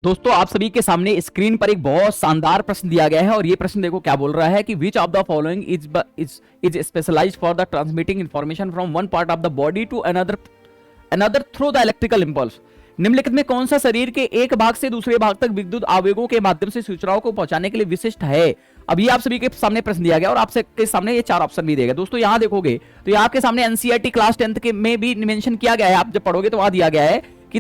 दोस्तों आप सभी के सामने स्क्रीन पर एक बहुत शानदार प्रश्न दिया गया है और ये प्रश्न देखो क्या बोल रहा है कि which of the following is specialised for the transmitting information from one part of the body to another another through the electrical impulse. निम्नलिखित में कौन सा शरीर के एक भाग से दूसरे भाग तक विद्युत आवेगों के माध्यम से सूचनाओं को पहुंचाने के लिए विशिष्ट है। अब ये आप सभी के सामने प्रश्न दिया गया और आपसे के सामने ये चार ऑप्शन भी देगा। दोस्तों यहां देखोगे तो ये आपके सामने एनसीईआरटी क्लास 10th के में भी मेंशन किया गया है। आप जब पढ़ोगे तो वहां दिया गया है कि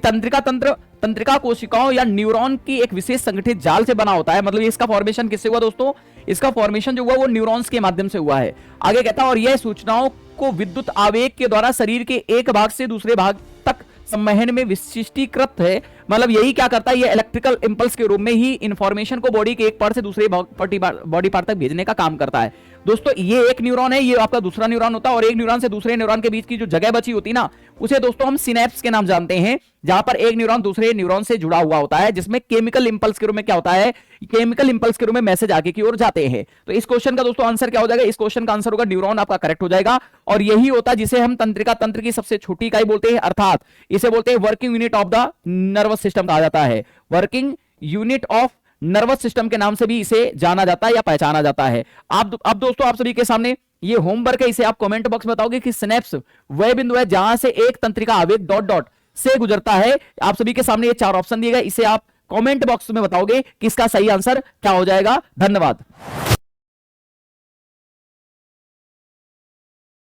तंत्रिका कोशिकाओं या न्यूरॉन की एक विशेष संगठित जाल से बना होता है। मतलब इसका फॉर्मेशन किससे हुआ दोस्तों? इसका फॉर्मेशन जो हुआ वो न्यूरॉन्स के माध्यम से हुआ है। आगे कहता है और यह सूचनाओं को विद्युत आवेग के द्वारा शरीर के एक भाग से दूसरे भाग तक संवहन में विशिष्टीकृत है। मतलब यही क्या करता है, ये इलेक्ट्रिकल इंपल्स के रूप में ही इंफॉर्मेशन को बॉडी के एक पार्ट से दूसरे बॉडी पार्ट तक भेजने का काम करता है। दोस्तों ये एक न्यूरॉन है, ये आपका दूसरा न्यूरॉन होता है और एक न्यूरॉन से दूसरे न्यूरॉन के बीच की जो जगह बची होती है ना, उसे दोस्तों हम सिनेप्स के नाम जानते हैं, जहां पर एक न्यूरॉन दूसरे न्यूरॉन से जुड़ा हुआ होता है, जिसमें केमिकल इंपल्स के रूप में क्या होता है, केमिकल इंपल्स के रूप में मैसेज आगे की ओर जाते हैं। तो इस क्वेश्चन का दोस्तों आंसर क्या हो जाएगा? इस क्वेश्चन का आंसर होगा न्यूरॉन, आपका करेक्ट हो जाएगा। और यही होता है जिसे हम तंत्रिका तंत्र की सबसे छोटी इकाई बोलते हैं, अर्थात इसे बोलते हैं working unit of the nervous system कहा जाता है। Working unit of nervous system के नाम से भी इसे जाना जाता है या पहचाना जाता है। अब दोस्तों आप सभी के सामने ये होमवर्क है, इसे आप कमेंट बॉक्स में बताओगे कि सिनेप्स वह बिंदु है जहां से एक तंत्रिका आवेग डॉट डॉट से गुजरता है। आप सभी के सामने ये चार ऑप्शन दिए गए, इसे आप कमेंट बॉक्स में बताओगे कि इसका सही आंसर क्या हो जाएगा। धन्यवाद।